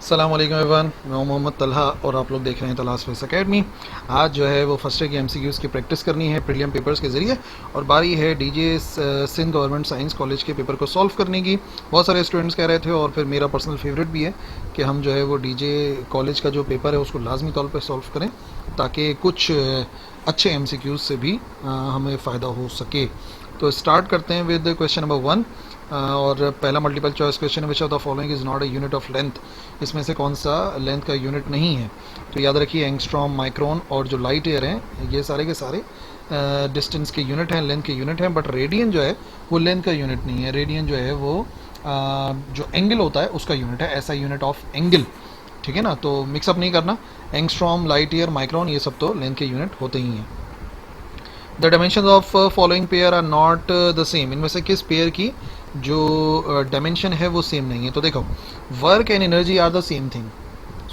अस्सलाम वालेकुम एवरीवन, मैं मोहम्मद तलहा और आप लोग देख रहे हैं तलहास फिज़िक्स एकेडमी। आज जो है वो फर्स्ट ईयर की एमसीक्यूज़ की प्रैक्टिस करनी है प्रीलियम पेपर्स के ज़रिए, और बारी है DJ Sindh government science college के पेपर को सॉल्व करने की। बहुत सारे स्टूडेंट्स कह रहे थे और फिर मेरा पर्सनल फेवरेट भी है कि हम जो है वो डीजे कॉलेज का जो पेपर है उसको लाजमी तौर पर सॉल्व करें, ताकि कुछ अच्छे एमसीक्यूज़ से भी हमें फ़ायदा हो सके। तो स्टार्ट करते हैं विद क्वेश्चन नंबर 1। और पहला मल्टीपल चॉइस क्वेश्चन है, विच of the following is not a unit of length. इसमें से कौन सा लेंथ का यूनिट नहीं है? तो याद रखिए एंगस्ट्रॉम, माइक्रोन और जो लाइट ईयर हैं ये सारे के सारे डिस्टेंस के यूनिट हैं, लेंथ के यूनिट हैं। बट रेडियन जो है वो लेंथ का यूनिट नहीं है। रेडियन जो है वो जो एंगल होता है उसका यूनिट है, ऐसा यूनिट ऑफ एंगल। ठीक है ना, तो मिक्सअप नहीं करना। एंगस्ट्रॉम, लाइट ईयर, माइक्रोन ये सब तो लेंथ के यूनिट होते ही हैं। The dimension of following pair are not the same. इनमें से किस पेयर की जो डायमेंशन है वो सेम नहीं है? तो देखो, work and energy are the same thing.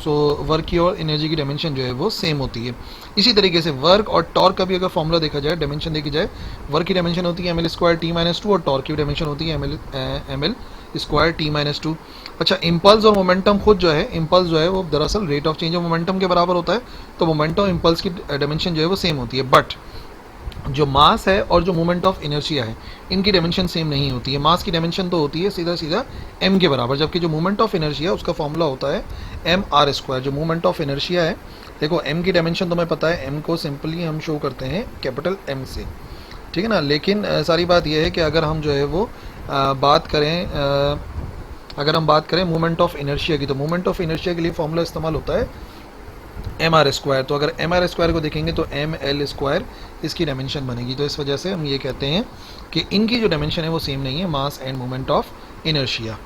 So work की और एनर्जी की डायमेंशन जो है वो सेम होती है। इसी तरीके से वर्क और टॉर्क का भी अगर फॉर्मूला देखा जाए, डायमेंशन देखी जाए, वर्क की डायमेंशन होती है ml²t-2 और टॉर्क की डायमेंशन होती है ml²t-2। अच्छा, इम्पल्स और मोमेंटम खुद जो है, इम्पल्स जो है वो दरअसल rate of change of momentum के बराबर होता है, तो मोमेंटम इम्पल्स की डायमेंशन जो है वो सेम होती है। बट जो मास है और जो मोमेंट ऑफ इनर्शिया है, इनकी डायमेंशन सेम नहीं होती है। मास की डायमेंशन तो होती है सीधा सीधा m के बराबर, जबकि जो मोमेंट ऑफ इनर्शिया उसका फॉर्मूला होता है mr²। जो मोमेंट ऑफ इनर्शिया है, देखो m की डायमेंशन तुम्हें पता है, m को सिंपली हम शो करते हैं कैपिटल M से, ठीक है ना। लेकिन सारी बात यह है कि अगर हम जो है वो अगर हम बात करें मोमेंट ऑफ इनर्शिया की, तो मोमेंट ऑफ इनर्शिया के लिए फॉर्मूला इस्तेमाल होता है mr²। तो अगर mr² को देखेंगे तो ml² इसकी डायमेंशन बनेगी। तो इस वजह से हम ये कहते हैं कि इनकी जो डायमेंशन है वो सेम नहीं है, mass end moment of inertia.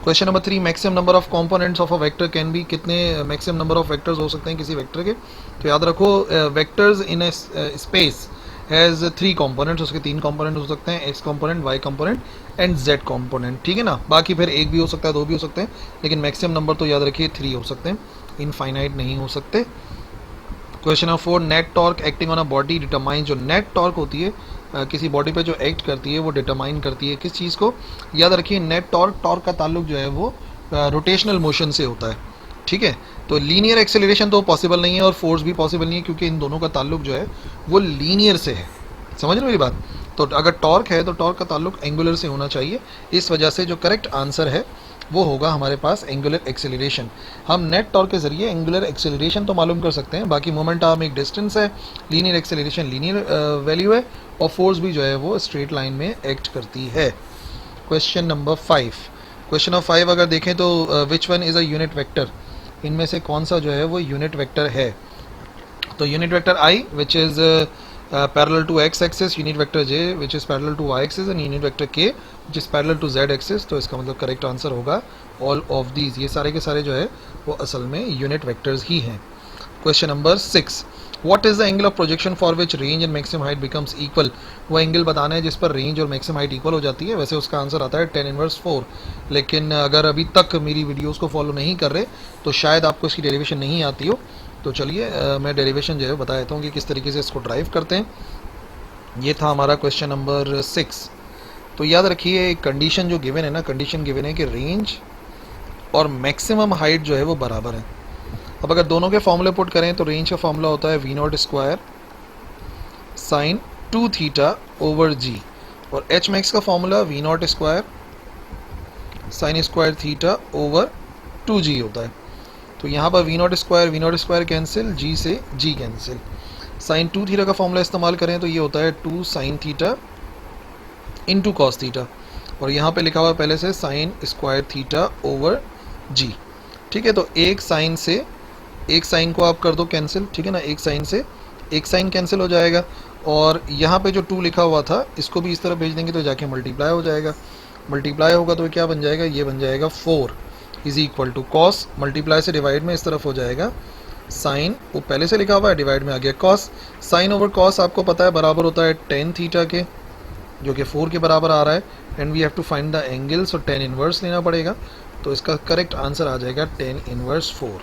Question number 3, maximum number of components of a vector can be. कितने मैक्सिमम नंबर ऑफ वेक्टर्स हो सकते हैं किसी वेक्टर के? तो याद रखो, vectors in A space has 3 components. उसके 3 कंपोनेंट हो सकते हैं, x component, y component and z component. ठीक है ना, बाकी फिर एक भी हो सकता है, 2 भी हो सकते हैं, लेकिन मैक्सिमम नंबर तो याद रखिए 3 हो सकते हैं, इनफाइनाइट नहीं हो सकते। Question number 4, net torque acting on a body determine. जो नेट टॉर्क होती है किसी बॉडी पे जो एक्ट करती है वो डिटरमाइन करती है किस चीज़ को? याद रखिए नेट टॉर्क, टॉर्क का ताल्लुक जो है वो रोटेशनल मोशन से होता है। ठीक है, तो लीनियर एक्सेलरेशन तो पॉसिबल नहीं है और फोर्स भी पॉसिबल नहीं है, क्योंकि इन दोनों का ताल्लुक जो है वो लीनियर से है। समझ रहे मेरी बात? तो अगर टॉर्क है तो टॉर्क का ताल्लुक एंगुलर से होना चाहिए। इस वजह से जो करेक्ट आंसर है वो होगा हमारे पास एंगुलर एक्सेलरेशन। हम नेट टॉर्क के जरिए एंगुलर एक्सेलरेशन तो मालूम कर सकते हैं, बाकी मोमेंट आर्म एक डिस्टेंस है, लीनियर एक्सेलरेशन लीनियर वैल्यू है, और फोर्स भी जो है वो स्ट्रेट लाइन में एक्ट करती है। क्वेश्चन नंबर 5, क्वेश्चन नंबर 5 अगर देखें तो which one is a unit vector. इनमें से कौन सा जो है वो यूनिट वेक्टर है? तो unit vector I which is parallel to x axis, unit vector j which is parallel to y axis, and unit vector k which is parallel to z axis। तो इसका मतलब करेक्ट आंसर होगा all of these। ये सारे के सारे जो है वो असल में यूनिट वेक्टर्स ही हैं। Question number 6, what is the angle of projection for which range and maximum height becomes equal. वो एंगल बताना है जिस पर रेंज और मैक्सिमम हाइट इक्वल हो जाती है। वैसे उसका आंसर आता है tan−4, लेकिन अगर अभी तक मेरी वीडियोस को फॉलो नहीं कर रहे तो शायद आपको इसकी डेरिवेशन नहीं आती हो। तो चलिए मैं डेरिवेशन जो है बता देता हूँ कि किस तरीके से इसको ड्राइव करते हैं। ये था हमारा क्वेश्चन नंबर 6। तो याद रखिए एक कंडीशन जो गिवन है ना, कंडीशन गिवन है कि रेंज और मैक्सिमम हाइट जो है वो बराबर है। अब अगर दोनों के फॉर्मूले पुट करें तो रेंज का फॉर्मूला होता है v0² साइन 2θ/g, और एच मैक्स का फॉर्मूला v0² sin² θ/2g होता है। तो यहाँ पर v0² कैंसिल, g से g कैंसिल। साइन 2θ का फॉर्मूला इस्तेमाल करें तो ये होता है 2 sin θ इंटू कॉस थीटा, और यहाँ पे लिखा हुआ है पहले से sin² θ/g। ठीक है, तो एक साइन को आप कर दो कैंसिल, ठीक है ना, एक साइन से एक साइन कैंसिल हो जाएगा, और यहाँ पे जो 2 लिखा हुआ था इसको भी इस तरफ भेज देंगे तो जाके मल्टीप्लाई हो जाएगा। मल्टीप्लाई होगा तो क्या बन जाएगा? ये बन जाएगा 4 is equal to cos, multiply से डिवाइड में इस तरफ हो जाएगा साइन, वो पहले से लिखा हुआ है, डिवाइड में आ गया कॉस। साइन ओवर कॉस आपको पता है बराबर होता है tan थीटा के, जो कि 4 के बराबर आ रहा है, and we have to find the angle, so tan inverse लेना पड़ेगा। तो इसका करेक्ट आंसर आ जाएगा tan इनवर्स 4।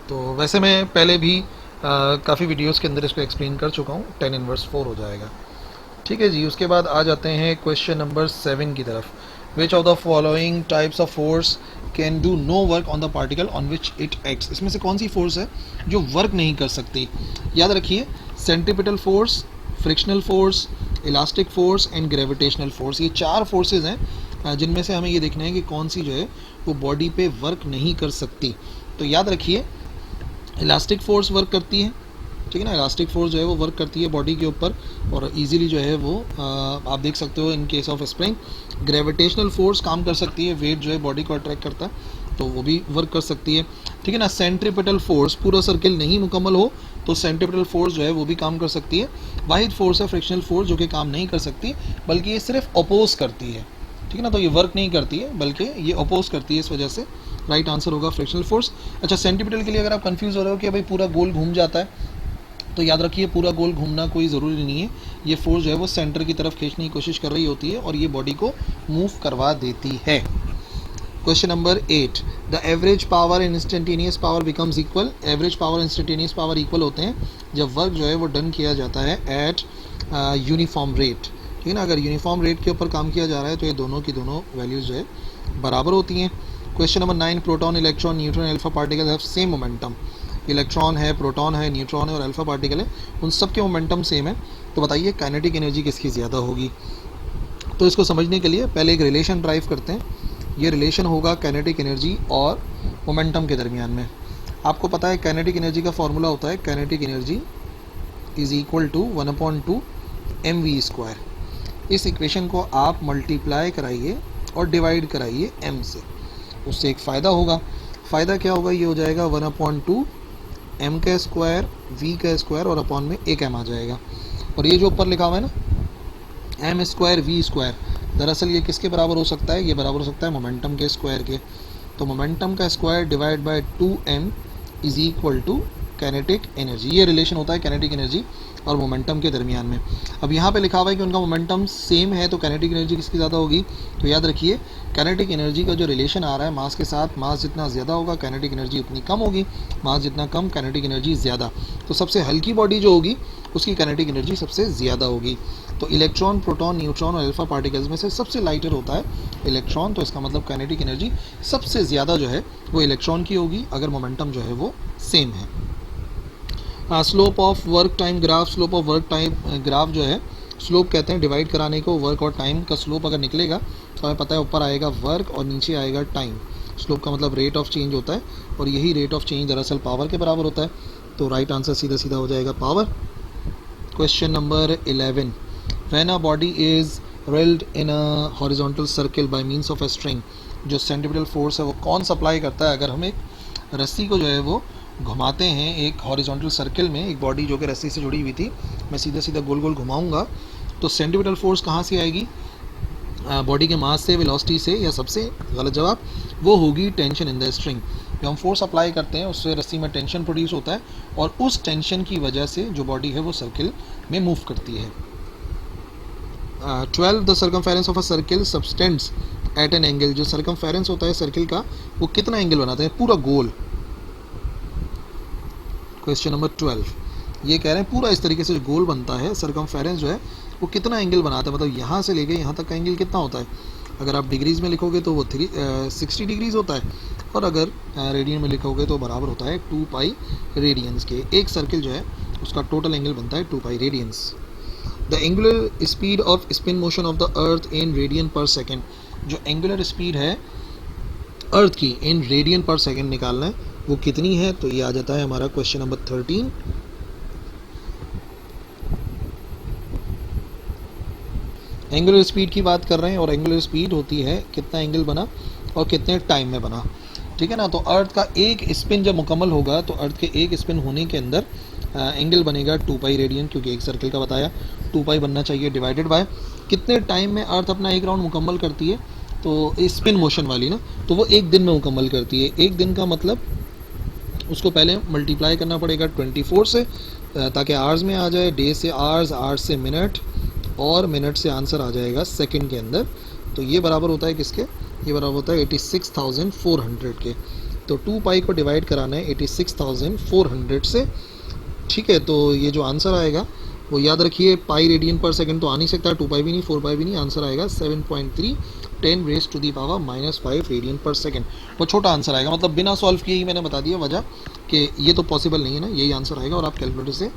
तो वैसे मैं पहले भी काफ़ी वीडियोस के अंदर इसको एक्सप्लेन कर चुका हूँ, tan इनवर्स 4 हो जाएगा। ठीक है जी, उसके बाद आ जाते हैं क्वेश्चन नंबर 7 की तरफ। Which of the following types of force can do no work on the particle on which it acts, इसमें से कौन सी फोर्स है जो वर्क नहीं कर सकती? याद रखिए, centripetal force, frictional force, elastic force and gravitational force, ये 4 फोर्सेज हैं जिनमें से हमें ये देखना है कि कौन सी जो है वो बॉडी पे वर्क नहीं कर सकती। तो याद रखिए, इलास्टिक फोर्स वर्क करती है, ठीक है ना, इलास्टिक फोर्स जो है वो वर्क करती है बॉडी के ऊपर और इजीली जो है वो आप देख सकते हो in case of spring. Gravitational force काम कर सकती है, वेट जो है बॉडी को अट्रैक्ट करता है तो वो भी वर्क कर सकती है, ठीक है ना। सेंट्रीपिटल फोर्स, पूरा सर्किल नहीं मुकम्मल हो तो सेंट्रीपिटल फोर्स जो है वो भी काम कर सकती है। वाहिद फोर्स है फ्रिक्शनल फोर्स जो कि काम नहीं कर सकती बल्कि ये सिर्फ अपोज करती है, ठीक है ना, तो ये वर्क नहीं करती है बल्कि ये अपोज करती है, इस वजह से राइट आंसर होगा फ्रिक्शनल फोर्स। अच्छा, सेंट्रीपिटल के लिए अगर आप कंफ्यूज हो रहे हो कि भाई पूरा गोल घूम जाता है, तो याद रखिए पूरा गोल घूमना कोई ज़रूरी नहीं है, ये फोर्स जो है वो सेंटर की तरफ खींचने की कोशिश कर रही होती है और ये बॉडी को मूव करवा देती है। Question number 8, the average power and instantaneous power becomes equal, average power instantaneous power equal होते हैं जब वर्क जो है वो डन किया जाता है एट यूनिफॉर्म रेट, ठीक है ना। अगर यूनिफॉर्म रेट के ऊपर काम किया जा रहा है तो ये दोनों की दोनों वैल्यूज़ जो है बराबर होती हैं। Question number 9, proton, electron, neutron, alpha particle have same momentum, electron है, प्रोटॉन है, न्यूट्रॉन है और अल्फा पार्टिकल है, उन सब के मोमेंटम सेम है, तो बताइए काइनेटिक एनर्जी किसकी ज़्यादा होगी? तो इसको समझने के लिए पहले एक रिलेशन ड्राइव करते हैं। ये रिलेशन होगा काइनेटिक एनर्जी और मोमेंटम के दरमियान में। आपको पता है काइनेटिक एनर्जी का फॉर्मूला होता है kinetic energy is equal to 1/2 mv²। इस इक्वेशन को आप मल्टीप्लाई कराइए और डिवाइड कराइए m से, उससे एक फ़ायदा होगा। फ़ायदा क्या होगा? ये हो जाएगा 1/2 m का स्क्वायर, v का स्क्वायर और अपॉन में एक m आ जाएगा। और ये जो ऊपर लिखा हुआ है ना m² v², दरअसल ये किसके बराबर हो सकता है? ये बराबर हो सकता है मोमेंटम के स्क्वायर के। तो मोमेंटम का square divide by 2m is equal to kinetic energy. ये रिलेशन होता है काइनेटिक एनर्जी और मोमेंटम के दरमियान में। अब यहाँ पे लिखा हुआ है कि उनका मोमेंटम सेम है, तो काइनेटिक एनर्जी किसकी ज़्यादा होगी? तो याद रखिए काइनेटिक एनर्जी का जो रिलेशन आ रहा है मास के साथ, मास जितना ज़्यादा होगा काइनेटिक एनर्जी उतनी कम होगी, मास जितना कम काइनेटिक एनर्जी ज़्यादा। तो सबसे हल्की बॉडी जो होगी उसकी काइनेटिक एनर्जी सबसे ज़्यादा होगी। तो इलेक्ट्रॉन, प्रोटॉन, न्यूट्रॉन और अल्फा पार्टिकल्स में से सबसे लाइटर होता है इलेक्ट्रॉन, तो इसका मतलब काइनेटिक एनर्जी सबसे ज़्यादा जो है वो इलेक्ट्रॉन की होगी अगर मोमेंटम जो है वो सेम है। Slope of work time graph, slope of work time graph जो है, स्लोप कहते हैं डिवाइड कराने को, वर्क और टाइम का स्लोप अगर निकलेगा तो हमें पता है ऊपर आएगा वर्क और नीचे आएगा टाइम। स्लोप का मतलब रेट ऑफ चेंज होता है और यही रेट ऑफ चेंज दरअसल पावर के बराबर होता है, तो राइट आंसर सीधा सीधा हो जाएगा power. Question number 11, when a body is whirled in a horizontal circle by means of a string, जो सेंट्रीपिटल फोर्स है वो कौन सप्लाई करता है? अगर हम एक रस्सी को जो है वो घुमाते हैं एक हॉरिजॉन्टल सर्किल में, एक बॉडी जो कि रस्सी से जुड़ी हुई थी, मैं सीधा सीधा गोल गोल घुमाऊंगा तो सेंट्रीपिटल फोर्स कहाँ से आएगी? बॉडी के मास से, वेलोसिटी से, या सबसे गलत जवाब वो होगी टेंशन इन द स्ट्रिंग। जो हम फोर्स अप्लाई करते हैं उससे रस्सी में टेंशन प्रोड्यूस होता है और उस टेंशन की वजह से जो बॉडी है वो सर्किल में मूव करती है। 12, the circumference of a circle subtends at an angle, जो सर्कमफेरेंस होता है सर्किल का वो कितना एंगल बनाता है? पूरा गोल। क्वेश्चन नंबर 12, ये कह रहे हैं पूरा इस तरीके से जो गोल बनता है सर्कमफेरेंस जो है वो कितना एंगल बनाता है, मतलब यहाँ से लेके यहाँ तक का एंगल कितना होता है? अगर आप डिग्रीज में लिखोगे तो वो 60 डिग्रीज होता है और अगर रेडियन में लिखोगे तो बराबर होता है 2 पाई रेडियंस के। एक सर्किल जो है उसका टोटल एंगल बनता है 2 पाई radiance. The angular speed off spin motion of the earth in radian पर सेकेंड, जो एंगुलर स्पीड है अर्थ की इन रेडियन पर सेकेंड निकालना है वो कितनी है? तो ये आ जाता है हमारा क्वेश्चन नंबर 13। एंगुलर स्पीड की बात कर रहे हैं और एंगुलर स्पीड होती है कितना एंगल बना और कितने टाइम में बना, ठीक है ना। तो अर्थ का एक स्पिन जब मुकम्मल होगा तो अर्थ के एक स्पिन होने के अंदर एंगल बनेगा 2 पाई रेडियन, क्योंकि एक सर्किल का बताया 2 पाई बनना चाहिए, डिवाइडेड बाय कितने टाइम में अर्थ अपना एक राउंड मुकम्मल करती है। तो स्पिन मोशन वाली ना, तो वो एक दिन में मुकम्मल करती है। एक दिन का मतलब उसको पहले मल्टीप्लाई करना पड़ेगा 24 से ताकि आवर्स में आ जाए, डे से आवर्स, आवर्स से मिनट और मिनट से आंसर आ जाएगा सेकंड के अंदर। तो ये बराबर होता है किसके? ये बराबर होता है 86,400 के। तो 2 पाई को डिवाइड कराना है 86,400 से, ठीक है। तो ये जो आंसर आएगा वो याद रखिए पाई रेडियन पर सेकंड तो आ नहीं सकता, 2 पाई भी नहीं, 4 पाई भी नहीं, आंसर आएगा 7.3 10⁻⁻⁵ रेडियन पर सेकेंड। वो छोटा आंसर आएगा, मतलब बिना सॉल्व किए ही मैंने बता दिया वजह कि ये तो पॉसिबल नहीं है ना, यही आंसर आएगा और आप कैलकुलेटर से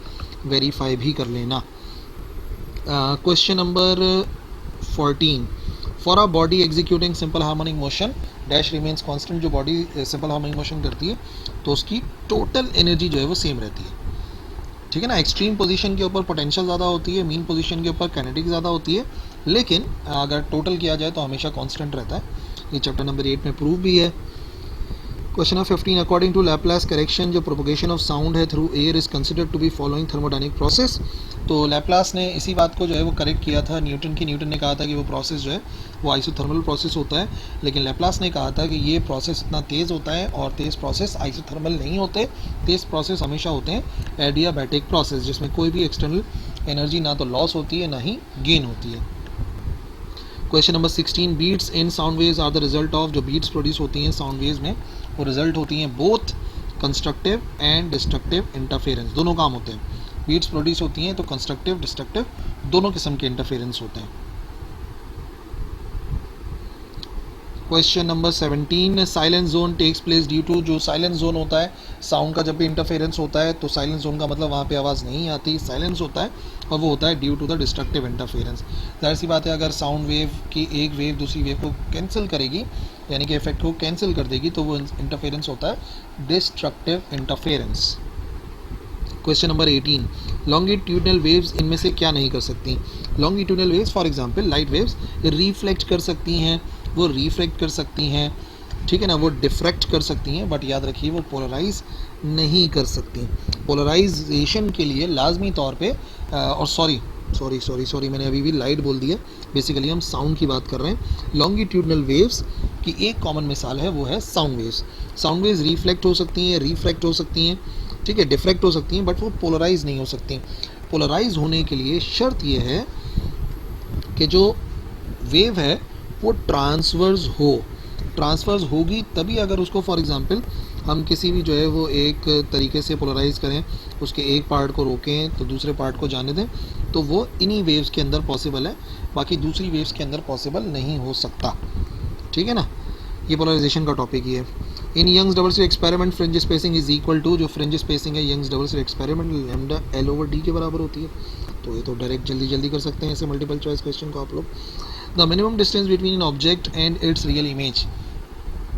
वेरीफाई भी कर लेना। Question number 14, for a body executing simple harmonic motion dash remains constant. जो बॉडी सिंपल हार्मोनिक मोशन करती है तो उसकी टोटल एनर्जी जो है वो सेम रहती है, ठीक है ना। एक्सट्रीम पोजीशन के ऊपर पोटेंशियल ज़्यादा होती है, मीन पोजीशन के ऊपर काइनेटिक ज़्यादा होती है, लेकिन अगर टोटल किया जाए तो हमेशा कांस्टेंट रहता है। ये चैप्टर नंबर 8 में प्रूव भी है। Question number 15, according to Laplace correction जो प्रोपोगेशन ऑफ साउंड है through air is considered to be following thermodynamic process. तो लैप्लास ने इसी बात को जो है वो करेक्ट किया था न्यूटन ने कहा था कि वो प्रोसेस जो है वो आइसोथर्मल प्रोसेस होता है, लेकिन लैप्लास ने कहा था कि ये प्रोसेस इतना तेज़ होता है और तेज़ प्रोसेस आइसोथर्मल नहीं होते, तेज़ प्रोसेस हमेशा होते हैं एडियाबैटिक प्रोसेस, जिसमें कोई भी एक्सटर्नल एनर्जी ना तो लॉस होती है ना ही गेन होती है। Question number 16, beats in sound waves are the result of. जो बीट्स प्रोड्यूस होती हैं साउंड वेव्स में वो रिजल्ट होती हैं both constructive and destructive interference, दोनों काम होते हैं। बीट्स प्रोड्यूस होती हैं तो कंस्ट्रक्टिव डिस्ट्रक्टिव दोनों किस्म के इंटरफेरेंस होते हैं। Question number 17, silence zone takes place due to. जो साइलेंस जोन होता है साउंड का जब भी इंटरफेरेंस होता है तो साइलेंस जोन का मतलब वहाँ पे आवाज़ नहीं आती, साइलेंस होता है, और वो होता है due to the destructive interference. जाहिर सी बात है अगर साउंड वेव की एक वेव दूसरी वेव को कैंसिल करेगी, यानी कि इफेक्ट को कैंसिल कर देगी, तो वो इंटरफेरेंस होता है destructive interference. Question number 18, longitudinal waves इनमें से क्या नहीं कर सकती। Longitudinal waves for example light waves reflect कर सकती हैं, वो रिफ्रैक्ट कर सकती हैं, ठीक है ना, वो डिफ्रैक्ट कर सकती हैं, बट याद रखिए वो पोलराइज नहीं कर सकती। पोलराइजेशन के लिए लाजमी तौर पे और सॉरी मैंने अभी भी लाइट बोल दिया, बेसिकली हम साउंड की बात कर रहे हैं। लॉन्गिट्यूडनल वेव्स की एक कॉमन मिसाल है वो है sound waves. Sound waves reflect हो सकती हैं, रिफ्रैक्ट हो सकती हैं, ठीक है, डिफ्रैक्ट हो सकती हैं, बट वो पोलराइज नहीं हो सकती। पोलराइज होने के लिए शर्त ये है कि जो वेव है वो ट्रांसवर्स होगी तभी, अगर उसको फॉर एग्जांपल हम किसी भी जो है वो एक तरीके से पोलराइज करें, उसके एक पार्ट को रोकें तो दूसरे पार्ट को जाने दें, तो वो इन्हीं वेव्स के अंदर पॉसिबल है, बाकी दूसरी वेव्स के अंदर पॉसिबल नहीं हो सकता, ठीक है ना। ये पोलराइजेशन का टॉपिक ही है। In Young's double slit experiment fringe spacing is equal to. जो फ्रिंज स्पेसिंग है Young's double slit experiment lambda L/D के बराबर होती है। तो ये तो डायरेक्ट जल्दी कर सकते हैं ऐसे मल्टीपल चॉइस क्वेश्चन को आप लोग। The minimum distance between an object and its real image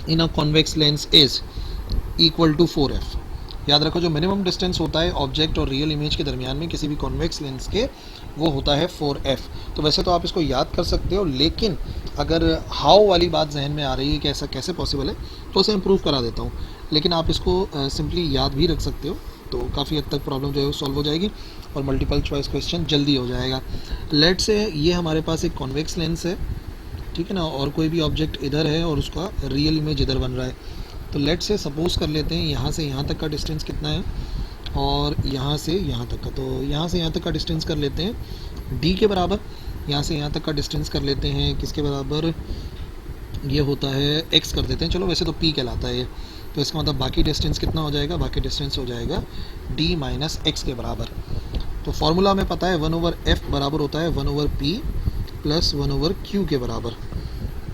in a convex lens is equal to 4f। याद रखो जो मिनिमम डिस्टेंस होता है ऑब्जेक्ट और रियल इमेज के दरमियान में किसी भी कॉन्वेक्स लेंस के, वो होता है 4f। तो वैसे तो आप इसको याद कर सकते हो, लेकिन अगर हाउ वाली बात जहन में आ रही है कि ऐसा कैसे पॉसिबल है, तो उसे इम्प्रूव करा देता हूँ। लेकिन आप इसको सिंपली याद भी रख सकते हो, तो काफ़ी हद तक प्रॉब्लम जो है वो सॉल्व हो जाएगी और मल्टीपल चॉइस क्वेश्चन जल्दी हो जाएगा। लेट से ये हमारे पास एक कॉन्वेक्स लेंस है, ठीक है ना, और कोई भी ऑब्जेक्ट इधर है और उसका रियल इमेज इधर बन रहा है। तो लेट से सपोज कर लेते हैं यहाँ से यहाँ तक का डिस्टेंस कितना है और यहाँ से यहाँ तक का, तो यहाँ से यहाँ तक का डिस्टेंस कर लेते हैं d के बराबर। यहाँ से यहाँ तक का डिस्टेंस कर लेते हैं किसके बराबर, ये होता है x कर देते हैं, चलो वैसे तो p कहलाता है ये। तो इसका मतलब बाकी डिस्टेंस कितना हो जाएगा, बाकी डिस्टेंस हो जाएगा d माइनस एक्स के बराबर। तो फार्मूला हमें पता है 1/f बराबर होता है 1/p प्लस 1/q के बराबर।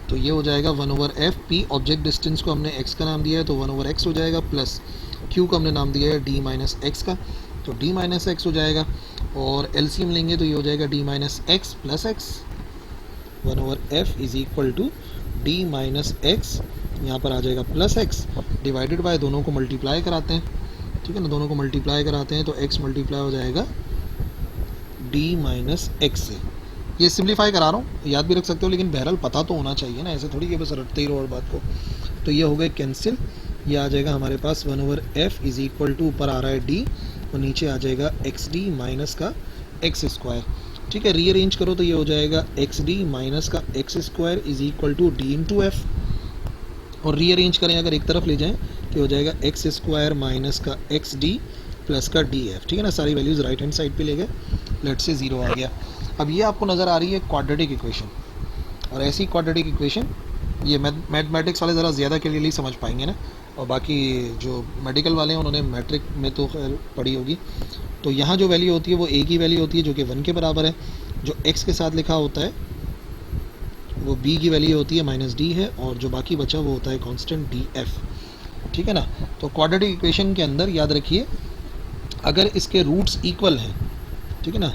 तो ये हो जाएगा 1/f। p ऑब्जेक्ट डिस्टेंस को हमने x का नाम दिया है तो 1/x हो जाएगा, प्लस q को हमने नाम दिया है d माइनस एक्स का, तो d माइनस एक्स हो जाएगा, और एलसीएम लेंगे तो ये हो जाएगा d minus X plus X. 1/f is equal to d minus X, यहाँ पर आ जाएगा प्लस एक्स, डिवाइडेड बाय दोनों को मल्टीप्लाई कराते हैं, ठीक है ना, दोनों को मल्टीप्लाई कराते हैं तो x मल्टीप्लाई हो जाएगा d माइनस एक्स से। ये सिंप्लीफाई करा रहा हूँ, याद भी रख सकते हो, लेकिन बहरहाल पता तो होना चाहिए ना, ऐसे थोड़ी कि बस रटते ही रहो और बात को। तो ये हो गए कैंसिल, ये आ जाएगा हमारे पास 1/f इज इक्वल टू, ऊपर आ रहा है d और नीचे आ जाएगा xd माइनस का एक्स स्क्वायर, ठीक है। रीअरेंज करो तो ये हो जाएगा xd माइनस का x square is equal to d into f, और रीअरेंज करें अगर एक तरफ ले जाएं तो हो जाएगा एक्स स्क्वायर माइनस का xd प्लस का df, ठीक है ना। सारी वैल्यूज़ राइट हैंड साइड पे ले गए, लेट से 0 आ गया। अब ये आपको नज़र आ रही है क्वाड्रेटिक इक्वेशन, और ऐसी क्वाड्रेटिक इक्वेशन ये मैथमेटिक्स वाले ज़रा ज़्यादा क्लियरली समझ पाएंगे ना, और बाकी जो मेडिकल वाले हैं उन्होंने मैट्रिक में तो खैर पढ़ी होगी। तो यहाँ जो वैल्यू होती है वो एक ही वैल्यू होती है जो कि 1 के बराबर है। जो x के साथ लिखा होता है वो b की वैल्यू होती है -d है, और जो बाकी बचा वो होता है कांस्टेंट df, ठीक है ना। तो क्वाड्रेटिक इक्वेशन के अंदर याद रखिए, अगर इसके रूट्स इक्वल हैं, ठीक है ना,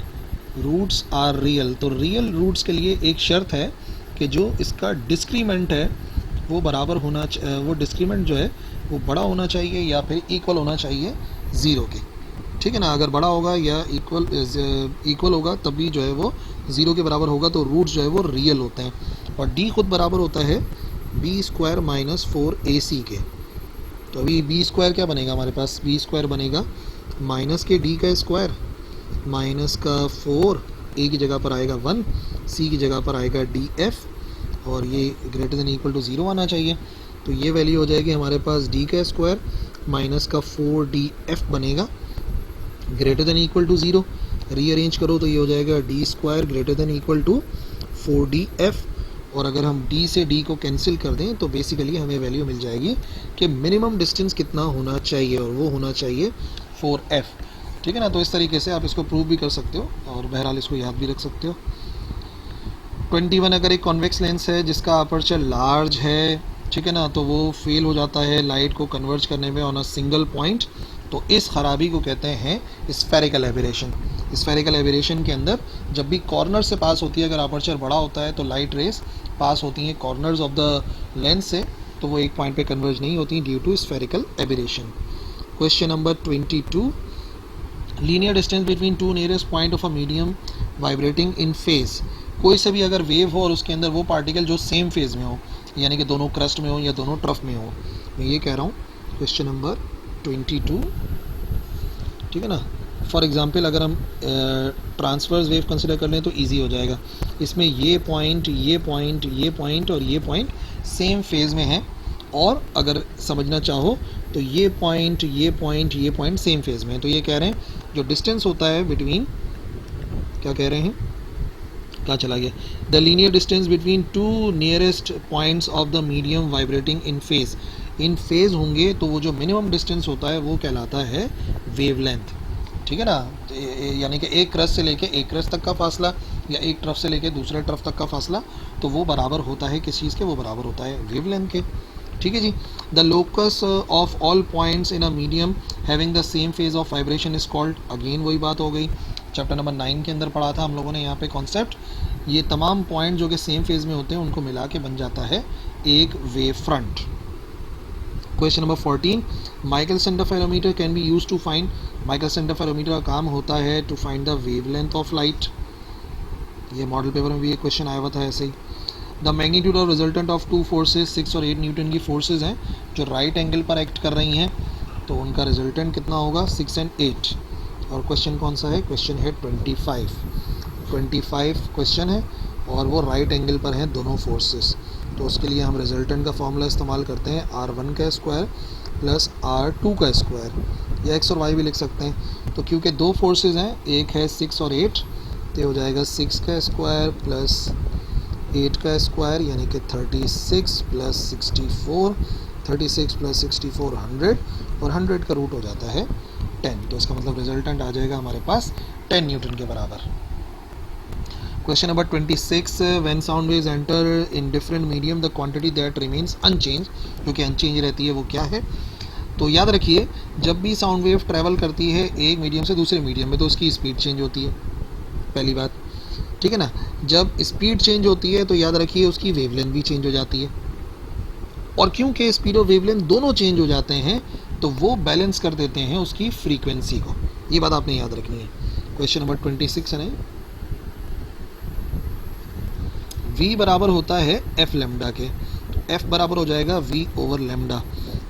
रूट्स आर रियल, तो रियल रूट्स के लिए एक शर्त है कि जो इसका डिस्क्रीमेंट है वो बराबर होना, वो डिस्क्रीमेंट जो है वो बड़ा होना चाहिए या फिर इक्वल होना चाहिए ज़ीरो के, ठीक है ना। अगर बड़ा होगा या इक्वल होगा तभी जो है वो ज़ीरो के बराबर होगा, तो रूट्स जो है वो रियल होते हैं। और डी खुद बराबर होता है बी स्क्वायर माइनस 4ac के। तो अभी बी स्क्वायर क्या बनेगा हमारे पास, बी स्क्वायर बनेगा माइनस के डी का स्क्वायर माइनस का 4, ए की जगह पर आएगा 1, सी की जगह पर आएगा df, और ये ग्रेटर देन इक्वल टू 0 आना चाहिए। तो ये वैल्यू हो जाएगी हमारे पास डी का स्क्वायर माइनस का 4df बनेगा greater than equal to 0। Rearrange करो तो ये हो जाएगा d square greater than equal to 4df, और अगर हम d से d को कैंसिल कर दें तो बेसिकली हमें वैल्यू मिल जाएगी कि मिनिमम डिस्टेंस कितना होना चाहिए, और वो होना चाहिए 4f, ठीक है ना। तो इस तरीके से आप इसको प्रूव भी कर सकते हो और बहरहाल इसको याद भी रख सकते हो। 21 अगर एक कॉन्वेक्स लेंस है जिसका अपर्चर लार्ज है, ठीक है ना, तो वो फेल हो जाता है लाइट को कन्वर्ज करने में ऑन अ सिंगल पॉइंट, तो इस खराबी को कहते हैं स्फेरिकल एबरेशन। स्फेरिकल एबरेशन के अंदर जब भी कॉर्नर से पास होती है, अगर अपर्चर बड़ा होता है तो लाइट रेस पास होती हैं कॉर्नर्स ऑफ द लेंस से, तो वो एक पॉइंट पे कन्वर्ज नहीं होती due to spherical aberration. Question number 22, linear distance between two nearest point of a medium vibrating in phase. कोई से भी अगर वेव हो और उसके अंदर वो पार्टिकल जो सेम फेज में हो, यानी कि दोनों क्रस्ट में हो या दोनों ट्रफ में हो, मैं ये कह रहा हूँ क्वेश्चन नंबर 22, ठीक है ना। फॉर एग्जांपल अगर हम ट्रांसवर्स वेव कंसिडर कर लें तो इजी हो जाएगा। इसमें ये पॉइंट, ये पॉइंट, ये पॉइंट और ये पॉइंट सेम फेज में हैं, और अगर समझना चाहो तो ये पॉइंट, ये पॉइंट, ये पॉइंट सेम फेज में है। तो ये कह रहे हैं जो डिस्टेंस होता है बिटवीन, क्या कह रहे हैं, कहाँ चला गया, the linear distance between two nearest points of the medium vibrating in phase. In phase होंगे तो वो जो मिनिमम डिस्टेंस होता है वो कहलाता है वेवलेंथ, ठीक है ना। यानी कि एक क्रस्ट से लेके एक क्रस्ट तक का फासला या एक ट्रफ से लेके दूसरे ट्रफ तक का फासला, तो वो बराबर होता है किस चीज़ के, वो बराबर होता है वेवलेंथ के, ठीक है जी। The locus of all points in a medium having the same phase of vibration is called, again वही बात हो गई, चैप्टर नंबर 9 के अंदर पढ़ा था हम लोगों ने यहाँ पे कॉन्सेप्ट। ये तमाम पॉइंट जो कि सेम फेज में होते हैं उनको मिला के बन जाता है एक wave front. Question number 14, Michael's interferometer can be use to find. Michael's interferometer का काम होता है to find the wavelength of light. ये मॉडल पेपर में भी एक क्वेश्चन आया हुआ था ऐसे ही। द मैग्नीट्यूड और रिजल्टेंट ऑफ टू फोर्सेज, 6 और 8 न्यूटन की फोर्सेज हैं जो राइट एंगल पर एक्ट कर रही हैं, तो उनका रिजल्टेंट कितना होगा, 6 और 8। और क्वेश्चन कौन सा है, क्वेश्चन है 25 क्वेश्चन है, और वो राइट एंगल पर हैं दोनों फोर्सेस। तो उसके लिए हम रिजल्टेंट का फॉर्मूला इस्तेमाल करते हैं r1 का स्क्वायर प्लस r2 का स्क्वायर, या x और y भी लिख सकते हैं। तो क्योंकि दो फोर्सेस हैं, एक है 6 और 8, तो हो जाएगा 6 का स्क्वायर प्लस 8 का स्क्वायर, यानी कि 36 प्लस 64, 36 प्लस 64 100, और 100 का रूट हो जाता है 10। तो इसका मतलब रिजल्टेंट आ जाएगा हमारे पास 10 न्यूटन के बराबर। Question number 26, when sound waves enter in different medium the quantity that remains unchange, जो कि अनचेंज रहती है वो क्या है। तो याद रखिए, जब भी साउंड वेव ट्रैवल करती है एक मीडियम से दूसरे मीडियम में, तो उसकी स्पीड चेंज होती है, पहली बात, ठीक है ना। जब स्पीड चेंज होती है तो याद रखिए उसकी वेवलेंथ भी चेंज हो जाती है, और क्योंकि स्पीड और वेवलेंथ दोनों चेंज हो जाते हैं तो वो बैलेंस कर देते हैं उसकी फ्रीक्वेंसी को। ये बात आपने याद रखनी है। क्वेश्चन नंबर 26 है, v बराबर होता है f लेमडा के, तो f बराबर हो जाएगा v ओवर लेमडा।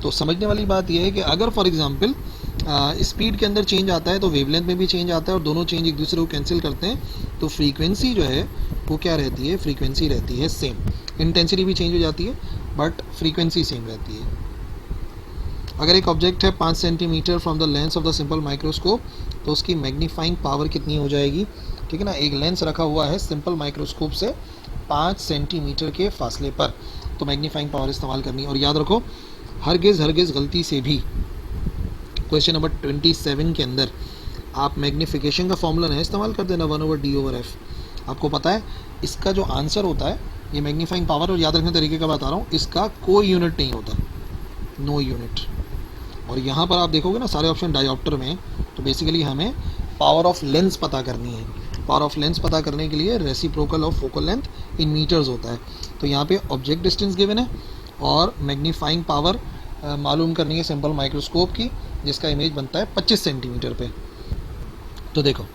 तो समझने वाली बात यह है कि अगर फॉर एग्जांपल स्पीड के अंदर चेंज आता है तो वेवलेंथ में भी चेंज आता है, और दोनों चेंज एक दूसरे को कैंसिल करते हैं, तो फ्रीक्वेंसी जो है वो क्या रहती है, फ्रीक्वेंसी रहती है सेम। इंटेंसिटी भी चेंज हो जाती है बट फ्रीक्वेंसी सेम रहती है। अगर एक ऑब्जेक्ट है 5 centimetre from the lens of the simple microscope, तो उसकी मैग्नीफाइंग पावर कितनी हो जाएगी, ठीक है ना। एक लेंस रखा हुआ है सिंपल माइक्रोस्कोप से 5 सेंटीमीटर के फासले पर, तो मैग्नीफाइंग पावर इस्तेमाल करनी। और याद रखो, हरगिज़ गलती से भी क्वेश्चन नंबर 27 के अंदर आप मैग्नीफिकेशन का फॉर्मूला नहीं इस्तेमाल कर देना 1/d/f। आपको पता है इसका जो आंसर होता है ये मैग्नीफाइंग पावर, और याद रखने तरीके का बता रहा हूँ, इसका कोई यूनिट नहीं होता, नो यूनिट। और यहाँ पर आप देखोगे ना सारे ऑप्शन डायोप्टर में, तो बेसिकली हमें पावर ऑफ लेंस पता करनी है। पावर ऑफ लेंस पता करने के लिए reciprocal of focal length in metres होता है। तो यहाँ पे ऑब्जेक्ट डिस्टेंस गिवन है और मैग्नीफाइंग पावर मालूम करनी है सिंपल माइक्रोस्कोप की, जिसका इमेज बनता है 25 सेंटीमीटर पे। तो देखो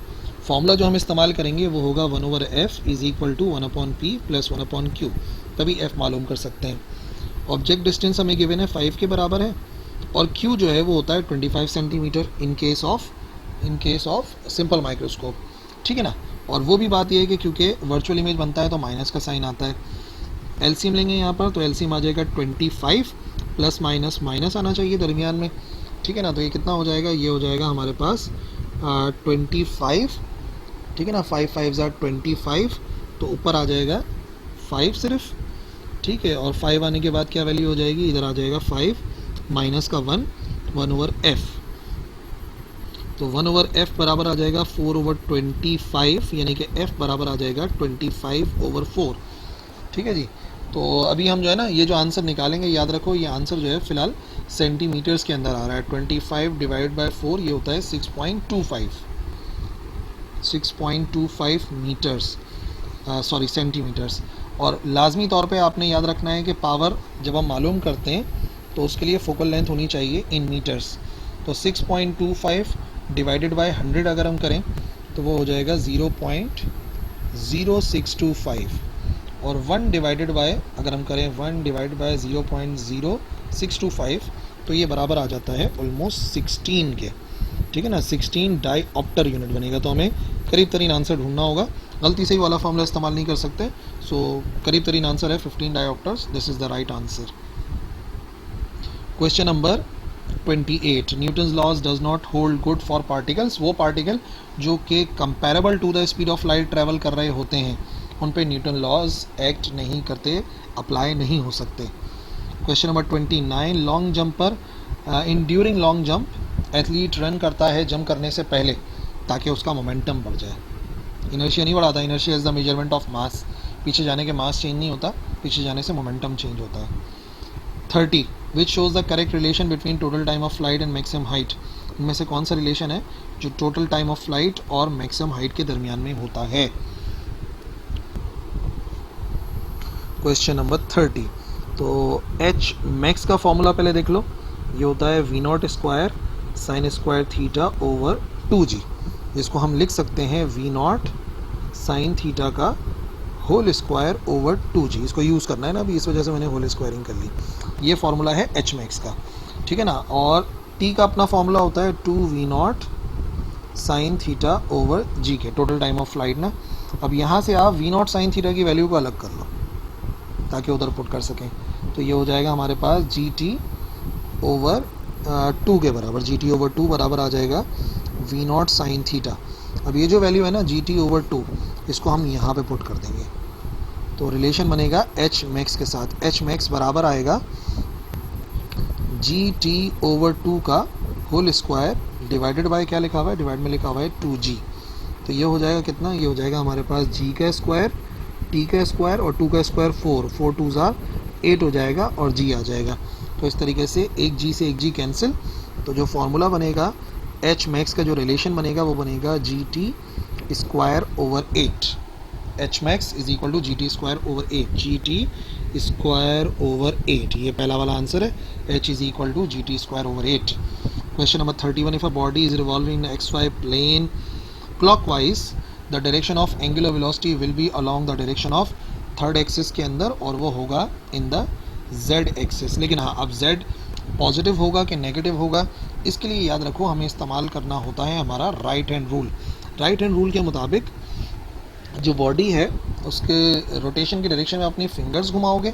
फॉर्मूला जो हम इस्तेमाल करेंगे वो होगा 1/f is equal to 1/p plus 1/q, तभी f मालूम कर सकते हैं। ऑब्जेक्ट डिस्टेंस हमें गिवन है 5 के बराबर है, और q जो है वो होता है 25 centimetre in case of simple microscope, ठीक है ना। और वो भी बात ये है कि क्योंकि वर्चुअल इमेज बनता है तो माइनस का साइन आता है। एलसीएम लेंगे यहाँ पर, तो एलसीएम आ जाएगा 25 प्लस माइनस माइनस आना चाहिए दरमियान में, ठीक है ना। तो ये कितना हो जाएगा, ये हो जाएगा हमारे पास 25, ठीक है ना, 5 5 25, तो ऊपर आ जाएगा 5 सिर्फ, ठीक है। और 5 आने के बाद क्या वैल्यू हो जाएगी, इधर आ जाएगा 5 माइनस का 1/f, तो 1/f बराबर आ जाएगा 4/25, यानी कि f बराबर आ जाएगा 25/4, ठीक है जी। तो अभी हम जो है ना ये जो आंसर निकालेंगे, याद रखो ये आंसर जो है फिलहाल सेंटीमीटर्स के अंदर आ रहा है। 25 डिवाइड बाय 4 ये होता है 6.25 मीटर्स, सॉरी सेंटीमीटर्स। और लाजमी तौर पे आपने याद रखना है कि पावर जब हम मालूम करते हैं तो उसके लिए फोकल लेंथ होनी चाहिए इन मीटर्स। तो 6.25 डिवाइडेड बाय 100 अगर हम करें तो वो हो जाएगा 0.0625, और 1 डिवाइडेड बाय अगर हम करें 1 डिवाइड बाय 0.0625 तो ये बराबर आ जाता है ऑलमोस्ट 16 के, ठीक है ना। 16 डाईऑप्टर यूनिट बनेगा। तो हमें करीब तरीन आंसर ढूंढना होगा, गलती से ही वाला फॉर्मूला इस्तेमाल नहीं कर सकते। सो करीब तरीन आंसर है 15 dioptres, this is the right answer. Question number 28, Newton's laws does not hold good for particles. वो पार्टिकल जो कि comparable to the speed of light travel कर रहे होते हैं उन पे न्यूटन लॉज एक्ट नहीं करते, अप्लाई नहीं हो सकते। क्वेश्चन नंबर 29, लॉन्ग जंप पर in during long jump athlete run करता है जंप करने से पहले ताकि उसका मोमेंटम बढ़ जाए। इनर्शिया नहीं बढ़ाता, inertia is the measurement of mass, पीछे जाने के मास चेंज नहीं होता, पीछे जाने से मोमेंटम चेंज होता है। 30, which shows the correct relation between total time of flight and maximum height. इनमें से कौन सा रिलेशन है जो टोटल टाइम ऑफ फ्लाइट और मैक्सिमम हाइट के दरमियान में होता है। क्वेश्चन नंबर 30, तो एच मैक्स का फॉर्मूला पहले देख लो, ये होता है v0 square sine square theta over 2g, जिसको हम लिख सकते हैं v0 साइन थीटा का होल स्क्वायर ओवर 2g। इसको यूज़ करना है ना अभी, इस वजह से मैंने होल स्क्वायरिंग कर ली। ये फॉर्मूला है एच मैक्स का, ठीक है ना। और t का अपना फॉर्मूला होता है 2v0 sine theta over g के, टोटल टाइम ऑफ फ्लाइट ना। अब यहाँ से आप v0 साइन थीटा की वैल्यू को अलग कर लो ताकि उधर पुट कर सकें, तो ये हो जाएगा हमारे पास gt ओवर 2 के बराबर, gt ओवर 2 बराबर आ जाएगा v0 साइन थीटा। अब ये जो वैल्यू है ना gt ओवर 2, इसको हम यहाँ पे पुट कर देंगे, तो रिलेशन बनेगा h मैक्स के साथ। h मैक्स बराबर आएगा gt ओवर 2 का होल स्क्वायर डिवाइडेड बाय क्या लिखा हुआ है, डिवाइड में लिखा हुआ है 2g। तो ये हो जाएगा कितना, ये हो जाएगा हमारे पास g का स्क्वायर, t का स्क्वायर और 2 का स्क्वायर 4 2 8 हो जाएगा और g आ जाएगा। तो इस तरीके से एक g से एक g कैंसिल, तो जो फॉर्मूला बनेगा h मैक्स का जो रिलेशन बनेगा वो बनेगा gt square over 8। H max is equal to gt square over 8, gt square over 8, ये पहला वाला आंसर है। h is equal to gt square over 8। Question number 31, if a body is revolving in xy plane clockwise the direction of angular velocity will be along the direction of third axis के अंदर, और वो होगा in the z axis. लेकिन हाँ, अब z positive होगा कि नेगेटिव होगा, इसके लिए याद रखो हमें इस्तेमाल करना होता है हमारा right hand rule. Right hand rule के मुताबिक जो बॉडी है उसके रोटेशन की डायरेक्शन में अपनी फिंगर्स घुमाओगे,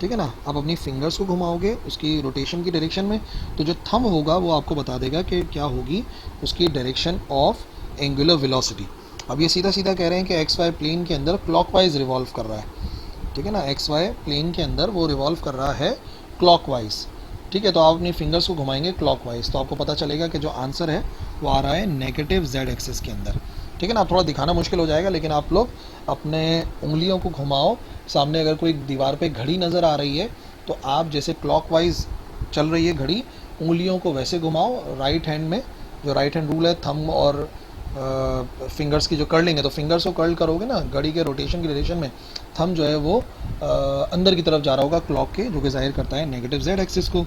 ठीक है ना। आप अपनी फिंगर्स को घुमाओगे उसकी रोटेशन की डायरेक्शन में, तो जो थंब होगा वो आपको बता देगा कि क्या होगी उसकी डायरेक्शन ऑफ एंगुलर वेलोसिटी। अब ये सीधा सीधा कह रहे हैं कि एक्स वाई प्लेन के अंदर क्लॉकवाइज रिवॉल्व कर रहा है, ठीक है ना। एक्स वाई प्लेन के अंदर वो रिवॉल्व कर रहा है क्लॉकवाइज, ठीक है। तो आप अपनी फिंगर्स को घुमाएंगे क्लॉकवाइज, तो आपको पता चलेगा कि जो आंसर है वो आ रहा है नेगेटिव जेड एक्सिस के अंदर, ठीक है। ठीक है ना। थोड़ा दिखाना मुश्किल हो जाएगा, लेकिन आप लोग अपने उंगलियों को घुमाओ। सामने अगर कोई दीवार पे घड़ी नज़र आ रही है तो आप जैसे क्लॉकवाइज चल रही है घड़ी, उंगलियों को वैसे घुमाओ राइट हैंड में। जो राइट हैंड रूल है, थंब और फिंगर्स की जो कर्लिंग है, तो फिंगर्स को कर्ल करोगे ना घड़ी के रोटेशन की डायरेक्शन में, थंब जो है वो अंदर की तरफ जा रहा होगा क्लॉक के, जो कि जाहिर करता है नेगेटिव जेड एक्सिस को।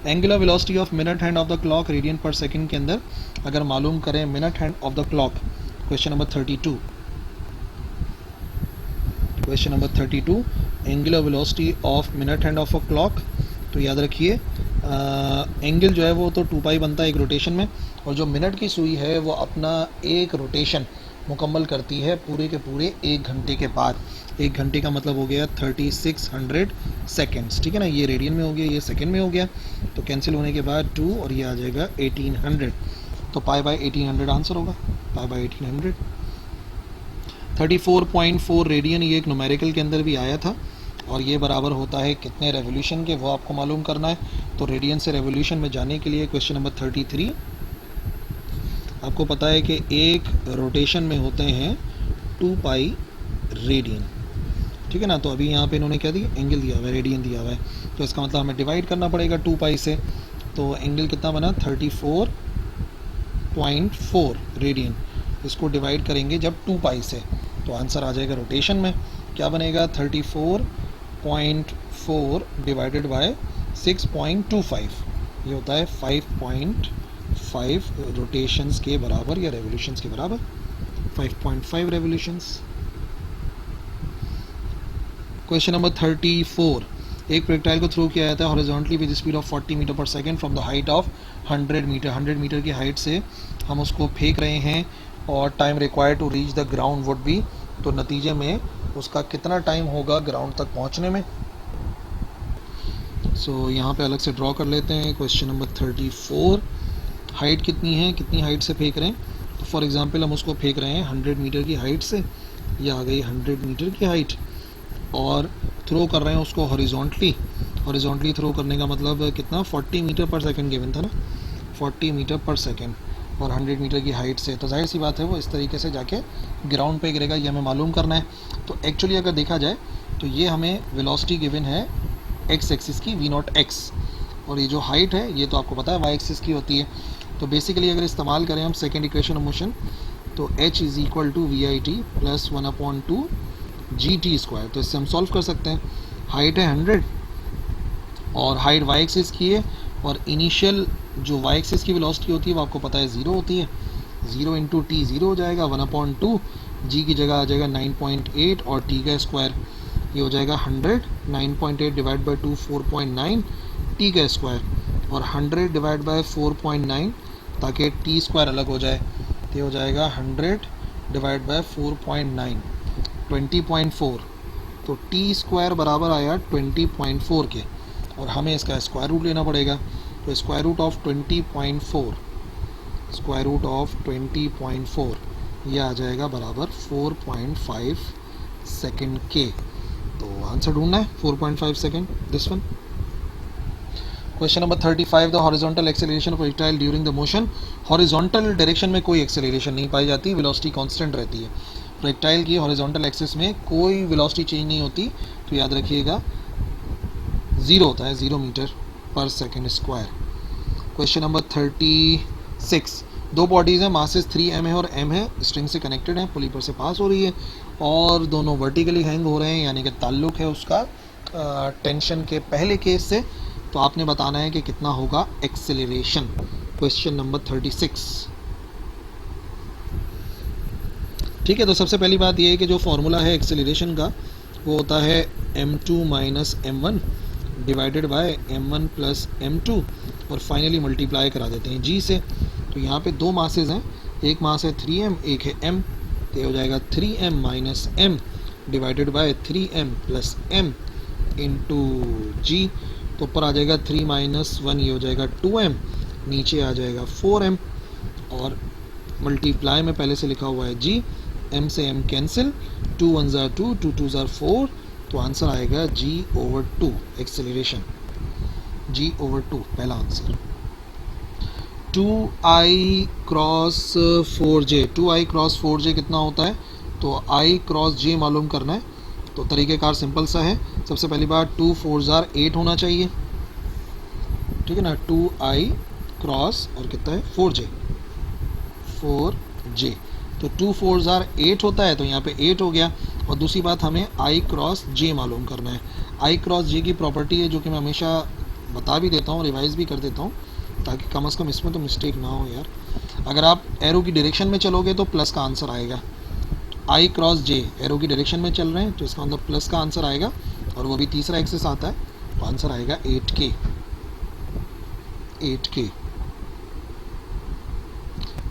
Angular velocity of minute hand of the clock radian पर सेकंड के अंदर अगर मालूम करें minute hand of the clock. Question number 32, question number 32, angular velocity of minute hand of a clock. तो याद रखिए एंगल जो है वो तो 2 पाई बनता है एक रोटेशन में, और जो मिनट की सुई है वो अपना एक रोटेशन मुकम्मल करती है पूरे के पूरे 1 घंटे के बाद। 1 घंटे का मतलब हो गया 3600 सेकेंड्स, ठीक है ना। ये रेडियन में हो गया, ये सेकेंड में हो गया, तो कैंसिल होने के बाद 2 और ये आ जाएगा 1800, तो पाई बाई 1800 आंसर होगा, पाई बाई 1800। 34.4 रेडियन, ये एक न्यूमेरिकल के अंदर भी आया था, और ये बराबर होता है कितने रेवोल्यूशन के, वो आपको मालूम करना है। तो रेडियन से रेवोल्यूशन में जाने के लिए क्वेश्चन नंबर 33, आपको पता है कि एक रोटेशन में होते हैं 2 पाई रेडियन, ठीक है ना। तो अभी यहाँ पे इन्होंने क्या दिया, एंगल दिया हुआ है, रेडियन दिया हुआ है, तो इसका मतलब हमें डिवाइड करना पड़ेगा 2 पाई से। तो एंगल कितना बना, 34.4 रेडियन, इसको डिवाइड करेंगे जब 2 पाई से, तो आंसर आ जाएगा रोटेशन में क्या बनेगा, 34.4 डिवाइडेड बाय 6.25, ये होता है 5.5 रोटेशंस के बराबर या रेवोल्यूशंस के बराबर, 5.5 रेवोल्यूशंस। क्वेश्चन नंबर 34, एक प्रोजेक्टाइल को थ्रो किया जाता है horizontally with speed of 40 metre पर second from the height of 100 metre. 100 metre की हाइट से हम उसको फेंक रहे हैं, और time required to reach the ground would be, तो नतीजे में उसका कितना टाइम होगा ग्राउंड तक पहुंचने में। सो यहाँ पे अलग से ड्रॉ कर लेते हैं। क्वेश्चन नंबर 34, हाइट कितनी है, कितनी हाइट से फेंक रहे हैं, तो फॉर एग्जांपल हम उसको फेंक रहे हैं 100 मीटर की हाइट से, ये आ गई 100 मीटर की हाइट, और थ्रो कर रहे हैं उसको हॉरिजॉन्टली। हॉरिजॉन्टली थ्रो करने का मतलब कितना, 40 मीटर पर सेकंड गिवन था ना, 40 मीटर पर सेकंड, और 100 मीटर की हाइट से, तो जाहिर सी बात है वो इस तरीके से जाके ग्राउंड पे गिरेगा, ये हमें मालूम करना है। तो एक्चुअली अगर देखा जाए तो ये हमें वेलोसिटी गिवन है एक्स एक्सिस की, वी नॉट एक्स, और ये जो हाइट है ये तो आपको पता है वाई एक्सिस की होती है। तो बेसिकली अगर इस्तेमाल करें हम सेकेंड इक्वेशन ऑफ मोशन, तो h is equal to v i t plus 1/2 g t square, तो इससे हम सॉल्व कर सकते हैं। हाइट है 100 और हाइट वाई एक्सिस की है, और इनिशियल जो वाई एक्सिस की वेलोसिटी होती है वो आपको पता है 0 होती है, 0 इंटू टी 0 हो जाएगा, 1/2 जी की जगह आ जाएगा 9.8 और टी का स्क्वायर, ये हो जाएगा 100, 9.8 डिवाइड बाई 2 4.9 टी का स्क्वायर, और 100 डिवाइड बाई 4.9 ताकि टी स्क्वायर अलग हो जाए, तो ये हो जाएगा 100 डिवाइड बाई 4.9 20.4, तो टी स्क्वायर बराबर आया 20.4 के, और हमें इसका स्क्वायर रूट लेना पड़ेगा। तो square root of 20.4, square root of 20.4 ये आ जाएगा बराबर 4.5 सेकेंड के। तो आंसर ढूंढना है 4.5 second, this one. Question number 35, the horizontal acceleration projectile during the motion. Horizontal direction में कोई एक्सेलरेशन नहीं पाई जाती, वेलोसिटी कांस्टेंट रहती है। प्रोजेक्टाइल की हॉरिजॉन्टल एक्सिस में कोई वेलोसिटी चेंज नहीं होती, तो याद रखिएगा 0 होता है, 0 मीटर पर सेकेंड स्क्वायर। क्वेश्चन नंबर 36, दो बॉडीज़ हैं, मासेस 3m है और m है, स्ट्रिंग से कनेक्टेड हैं, पुली पर से पास हो रही है, और दोनों वर्टिकली हैंग हो रहे हैं, यानी कि ताल्लुक है उसका टेंशन के पहले केस से। तो आपने बताना है कि कितना होगा एक्सेलरेशन। क्वेश्चन नंबर 36, ठीक है। तो सबसे पहली बात यह है कि जो फॉर्मूला है एक्सेलरेशन का वो होता है m2 minus m1 divided by m1 plus m2, और फाइनली मल्टीप्लाई करा देते हैं g से। तो यहाँ पे दो मासेस हैं, एक मास है 3m, एक है m, तो ये हो जाएगा 3m minus m divided by 3m plus m into g. तो ऊपर आ जाएगा 3 माइनस 1, ये हो जाएगा 2m, नीचे आ जाएगा 4m, और मल्टीप्लाई में पहले से लिखा हुआ है g, m से m कैंसिल, 2 1 ज़ार 2, 2 2 ज़ार 4, तो आंसर आएगा g/2 एक्सेलरेशन, g/2 पहला answer. 2i cross 4j, 2i cross 4j कितना होता है? तो i क्रॉस j मालूम करना है। तो तरीक़ेकार सिंपल सा है। सबसे पहली बात 2 4 जार 8 होना चाहिए, ठीक है ना। 2i क्रॉस और कितना है 4j, 4j। तो 2 4 जार 8 होता है, तो यहाँ पे 8 हो गया। और दूसरी बात हमें i क्रॉस j मालूम करना है। i क्रॉस j की प्रॉपर्टी है जो कि मैं हमेशा बता भी देता हूँ, रिवाइज भी कर देता हूँ, ताकि कम से कम इसमें तो मिस्टेक ना हो यार। अगर आप एरो की डायरेक्शन में चलोगे तो प्लस का आंसर आएगा। आई क्रॉस जे एरो की डायरेक्शन में चल रहे हैं तो इसका मतलब प्लस का आंसर आएगा, और वो भी तीसरा एक्सिस आता है, तो आंसर आएगा 8k।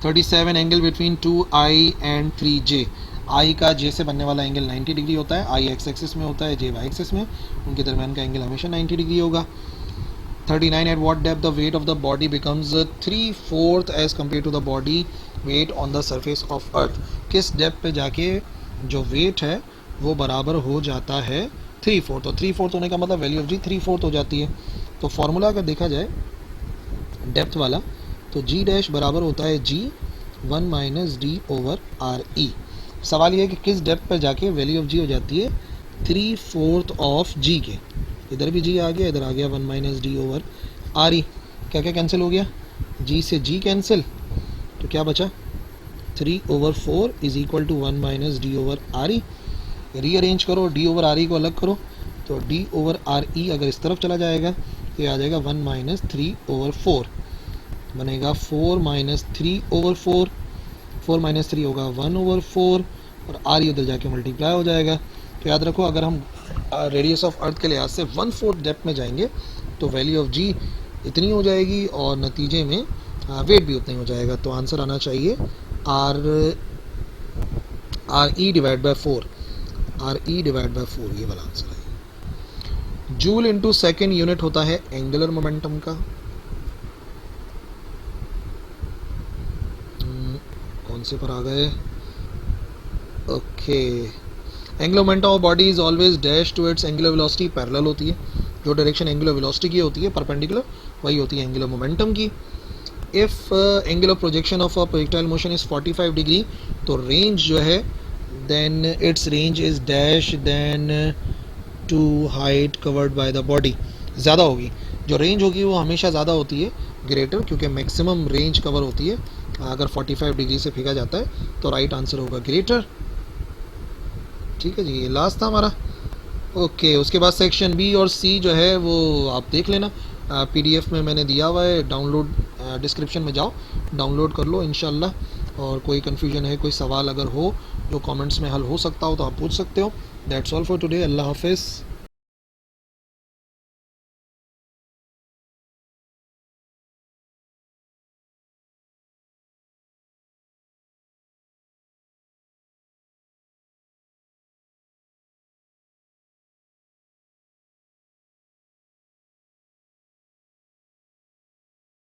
37 angle between 2i and 3j। आई का जे से बनने वाला एंगल 90 डिग्री होता है। आई एक्स एक्सिस में होता है, जे वाई एक्सिस में, उनके दरमियान का एंगल हमेशा 90 डिग्री होगा। 39 at what depth the weight of the body becomes 3/4 as compared to the body weight on the surface of earth। किस डेप्थ पे जाके जो वेट है वो बराबर हो जाता है 3/4। तो 3/4 होने का मतलब वैल्यू ऑफ जी 3/4 हो जाती है। तो फॉर्मूला अगर देखा जाए डेप्थ वाला, तो जी डैश बराबर होता है जी 1 माइनस डी ओवर आर ई। सवाल ये है कि किस डेप्थ पर जाके वैल्यू ऑफ जी हो जाती है 3/4 ऑफ जी के। इधर भी जी आ गया, इधर आ गया 1 माइनस डी ओवर आर ई। क्या क्या कैंसिल हो गया? जी से जी कैंसिल, तो क्या बचा 3/4 is equal to 1 minus d over r e. Rearrange करो, डी ओवर आर ई को अलग करो, तो डी ओवर आर ई अगर इस तरफ चला जाएगा तो ये आ जाएगा 1 माइनस 3/4, बनेगा 4 माइनस 3/4। 4 माइनस 3 होगा 1/4, और आर ई उधर जाके मल्टीप्लाई हो जाएगा। तो याद रखो, अगर हम रेडियस ऑफ अर्थ के लिहाज से 1/4 डेप्थ में जाएंगे तो वैल्यू ऑफ जी इतनी हो जाएगी, और नतीजे में वेट भी उतना ही हो जाएगा। तो आंसर आना चाहिए R E divide by 4, R E divide by 4, ये वाला आंसर है। जूल इंटू सेकेंड यूनिट होता है एंगुलर मोमेंटम का। कौन से पर आ गए? Okay, angular momentum of body is always dash to its angular velocity. Parallel होती है, जो डायरेक्शन एंगुलर वेलोसिटी की होती है परपेंडिकुलर, वही होती है एंगुलर मोमेंटम की। If angular projection of a projectile motion is 45 degree, तो रेंज जो है then its range is dash than two height covered by the body. ज़्यादा होगी, जो रेंज होगी वो हमेशा ज़्यादा होती है, ग्रेटर, क्योंकि मैक्सिमम रेंज कवर होती है अगर 45 डिग्री से फेंका जाता है, तो राइट आंसर होगा ग्रेटर। ठीक है जी, ये लास्ट था हमारा। ओके, उसके बाद सेक्शन बी और सी जो है वो आप देख लेना, पीडीएफ में मैंने दिया हुआ है, डाउनलोड डिस्क्रिप्शन में जाओ, डाउनलोड कर लो इंशाल्लाह। और कोई कन्फ्यूजन है, कोई सवाल अगर हो जो कमेंट्स में हल हो सकता हो तो आप पूछ सकते हो। That's all for today. अल्लाह हाफिज़।